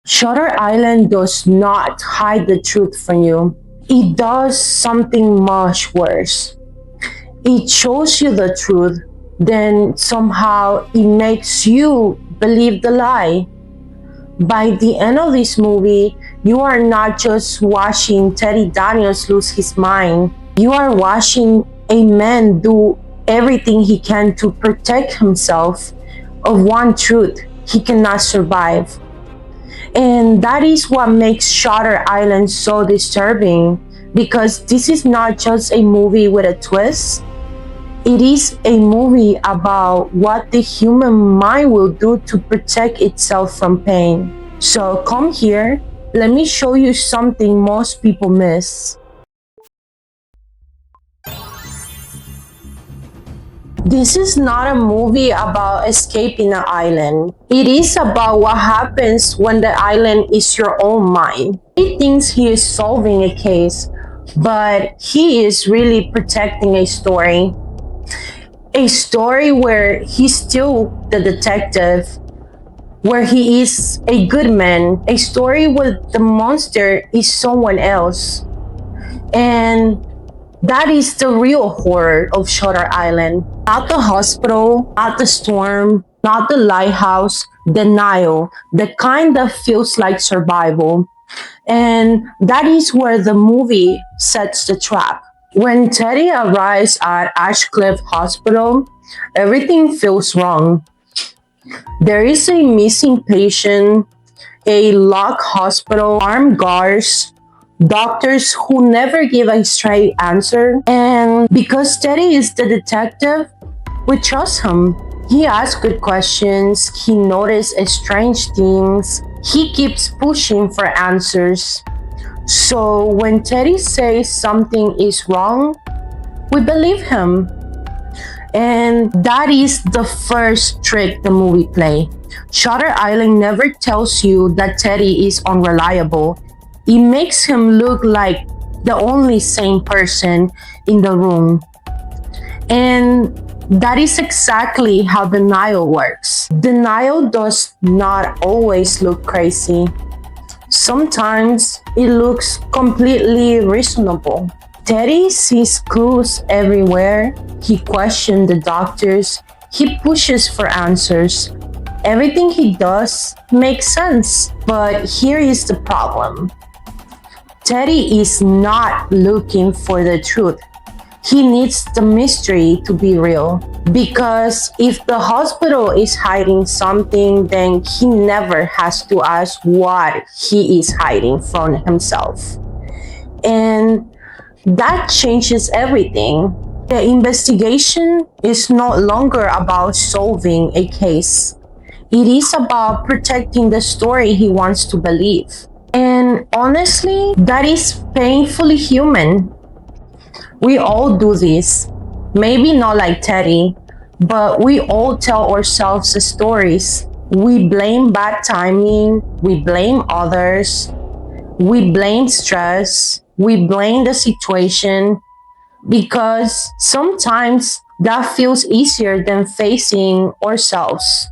Shutter Island does not hide the truth from you. It does something much worse. It shows you the truth, then somehow it makes you believe the lie. By the end of this movie, you are not just watching Teddy Daniels lose his mind, you are watching a man do everything he can to protect himself of one truth he cannot survive. And that is what makes Shutter Island so disturbing, because this is not just a movie with a twist. It is a movie about what the human mind will do to protect itself from pain. So come here, let me show you something most people miss. This is not a movie about escaping an island. It is about what happens when the island is your own mind. He thinks he is solving a case, but he is really protecting a story. A story where he's still the detective, where he is a good man, a story where the monster is someone else. And that is the real horror of Shutter Island. Not the hospital, not the storm, not the lighthouse, denial, the kind that feels like survival. And that is where the movie sets the trap. When Teddy arrives at Ashcliff Hospital, everything feels wrong. There is a missing patient, a locked hospital, armed guards, doctors who never give a straight answer. And because Teddy is the detective, we trust him. He asks good questions, he notices strange things, he keeps pushing for answers. So when Teddy says something is wrong, we believe him. And that is the first trick the movie play. Shutter Island never tells you that Teddy is unreliable. It makes him look like the only sane person in the room. And that is exactly how denial works. Denial does not always look crazy. Sometimes it looks completely reasonable. Teddy sees clues everywhere. He questions the doctors. He pushes for answers. Everything he does makes sense. But here is the problem. Teddy is not looking for the truth. He needs the mystery to be real. Because if the hospital is hiding something, then he never has to ask what he is hiding from himself. And that changes everything. The investigation is no longer about solving a case. It is about protecting the story he wants to believe. And honestly, that is painfully human. We all do this. Maybe not like Teddy, but we all tell ourselves the stories. We blame bad timing, we blame others, we blame stress, we blame the situation, because sometimes that feels easier than facing ourselves.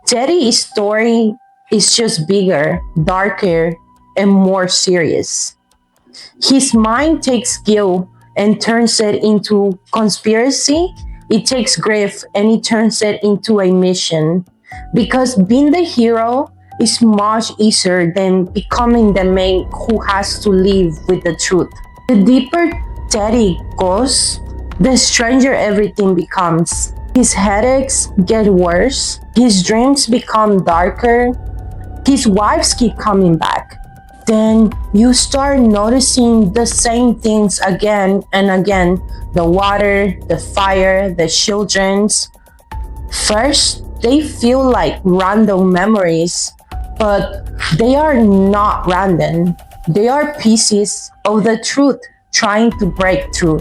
Teddy's story is just bigger, darker, and more serious. His mind takes guilt and turns it into conspiracy. It takes grief and it turns it into a mission. Because being the hero is much easier than becoming the man who has to live with the truth. The deeper Teddy goes, the stranger everything becomes. His headaches get worse, his dreams become darker, his wives keep coming back. Then you start noticing the same things again and again. The water, the fire, the children's. First, they feel like random memories, but they are not random. They are pieces of the truth trying to break through.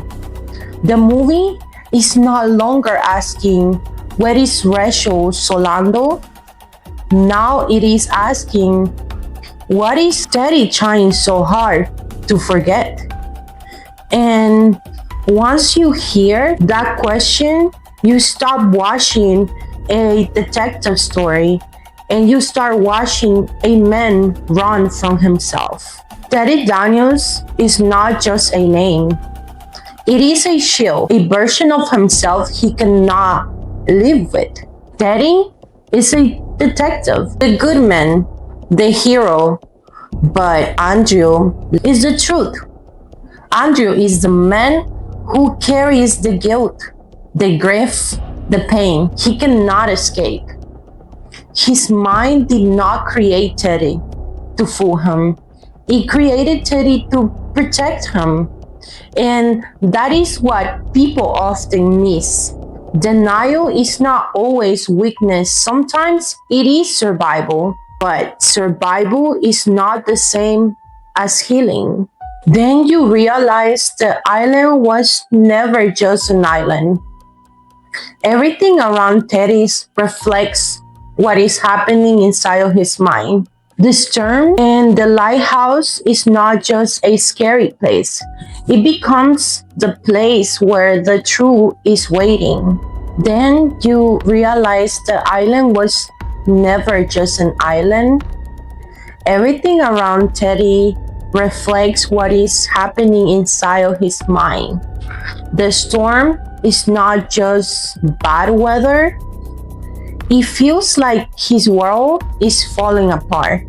The movie is no longer asking, where is Rachel Solando? Now it is asking, what is Teddy trying so hard to forget? And once you hear that question, you stop watching a detective story and you start watching a man run from himself. Teddy Daniels is not just a name. It is a shield, a version of himself he cannot live with. Teddy is a detective, the good man, the hero, but Andrew is the truth. Andrew is the man who carries the guilt, the grief, the pain. He cannot escape. His mind did not create Teddy to fool him. It created Teddy to protect him. And that is what people often miss. Denial is not always weakness. Sometimes it is survival. But survival is not the same as healing. Then you realize the island was never just an island. Everything around Teddy reflects what is happening inside of his mind. The storm and the lighthouse is not just a scary place. It becomes the place where the truth is waiting. Then you realize the island was never just an island. Everything around Teddy reflects what is happening inside of his mind. The storm is not just bad weather. It feels like his world is falling apart.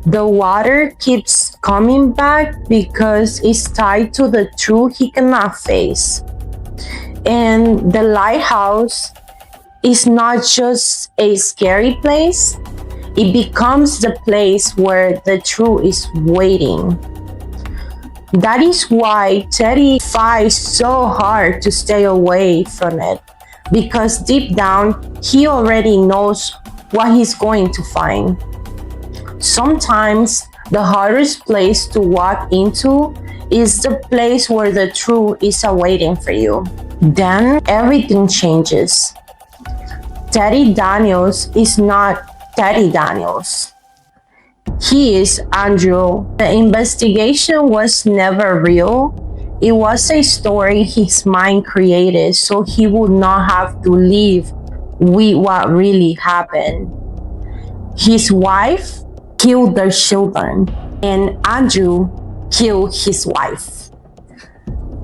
The water keeps coming back because it's tied to the truth he cannot face. And the lighthouse is not just a scary place, it becomes the place where the truth is waiting. That is why Teddy fights so hard to stay away from it, because deep down, he already knows what he's going to find. Sometimes the hardest place to walk into is the place where the truth is awaiting for you. Then everything changes. Teddy Daniels is not Teddy Daniels. He is Andrew. The investigation was never real. It was a story his mind created so he would not have to live with what really happened. His wife killed their children, and Andrew killed his wife.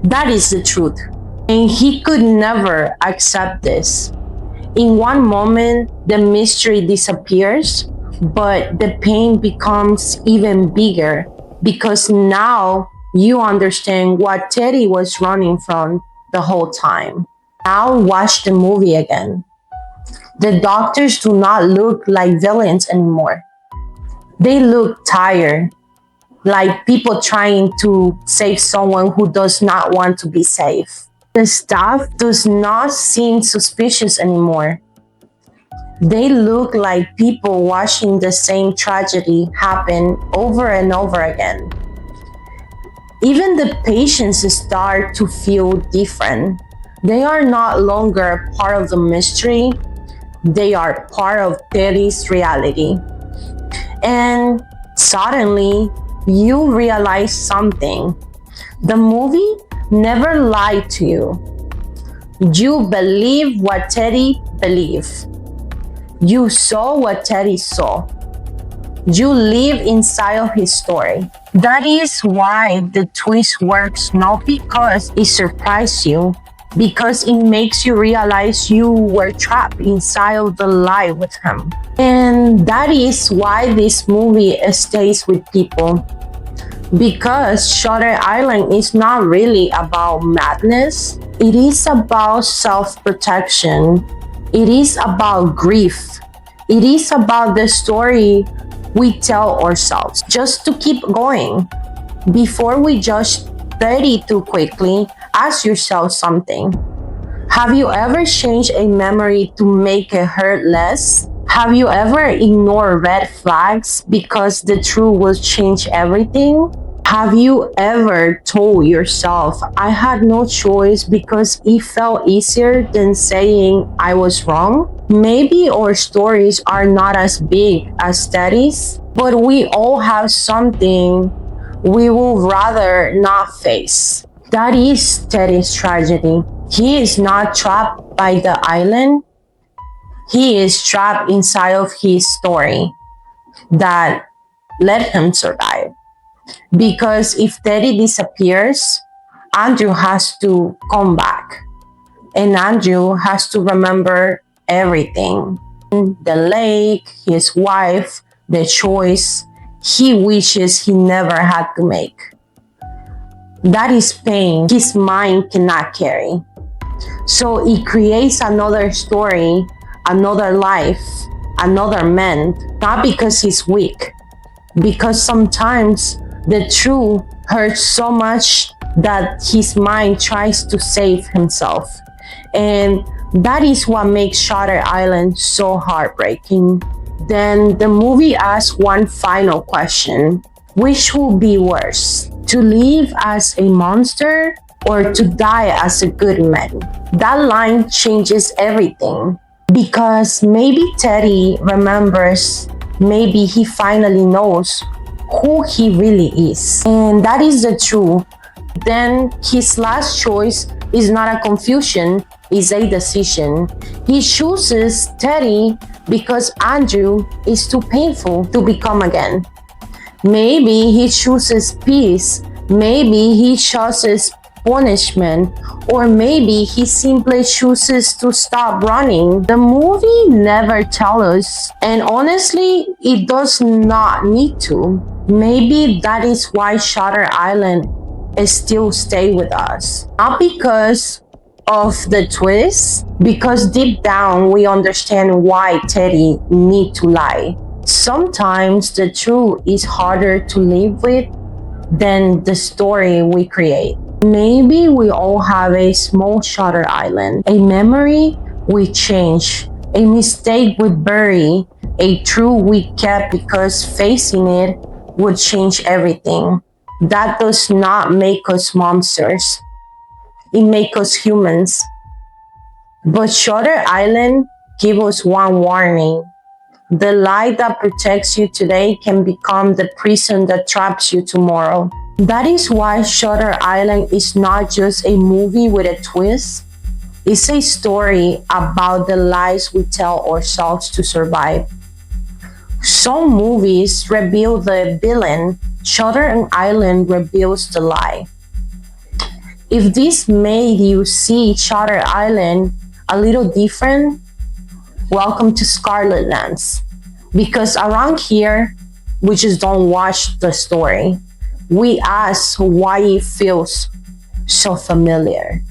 That is the truth. And he could never accept this. In one moment, the mystery disappears, but the pain becomes even bigger because now you understand what Teddy was running from the whole time. Now watch the movie again. The doctors do not look like villains anymore. They look tired, like people trying to save someone who does not want to be saved. The staff does not seem suspicious anymore. They look like people watching the same tragedy happen over and over again. Even the patients start to feel different. They are not longer part of the mystery. They are part of Teddy's reality. And suddenly, you realize something. The movie never lied to you. You believe what Teddy believed. You saw what Teddy saw. You live inside of his story. That is why the twist works, not because it surprised you, because it makes you realize you were trapped inside of the lie with him. And that is why this movie stays with people. Because Shutter Island is not really about madness. It is about self-protection. It is about grief. It is about the story we tell ourselves just to keep going. Before we judge Teddy too quickly, ask yourself something. Have you ever changed a memory to make it hurt less? Have you ever ignored red flags because the truth will change everything? Have you ever told yourself, I had no choice because it felt easier than saying I was wrong? Maybe our stories are not as big as Teddy's, but we all have something we would rather not face. That is Teddy's tragedy. He is not trapped by the island. He is trapped inside of his story that let him survive. Because if Teddy disappears, Andrew has to come back. And Andrew has to remember everything: the lake, his wife, the choice he wishes he never had to make. That is pain his mind cannot carry. So it creates another story, another life, another man, not because he's weak, because sometimes the truth hurts so much that his mind tries to save himself. And that is what makes Shutter Island so heartbreaking. Then the movie asks one final question: which will be worse, to live as a monster or to die as a good man? That line changes everything, because maybe Teddy remembers, maybe he finally knows who he really is. And that is the truth. Then his last choice is not a confusion, it's a decision. He chooses Teddy because Andrew is too painful to become again. Maybe he chooses peace, maybe he chooses punishment, or maybe he simply chooses to stop running. The movie never tells us, and honestly, it does not need to. Maybe that is why Shutter Island is still stay with us. Not because of the twist, because deep down we understand why Teddy need to lie. Sometimes the truth is harder to live with than the story we create. Maybe we all have a small Shutter Island, a memory we change, a mistake we bury, a truth we kept because facing it would change everything. That does not make us monsters. It makes us humans. But Shutter Island gives us one warning: the lie that protects you today can become the prison that traps you tomorrow. That is why Shutter Island is not just a movie with a twist. It's a story about the lies we tell ourselves to survive. Some movies reveal the villain, Shutter Island reveals the lie. If this made you see Shutter Island a little different, welcome to Scarlet Lands. Because around here, we just don't watch the story. We ask why it feels so familiar.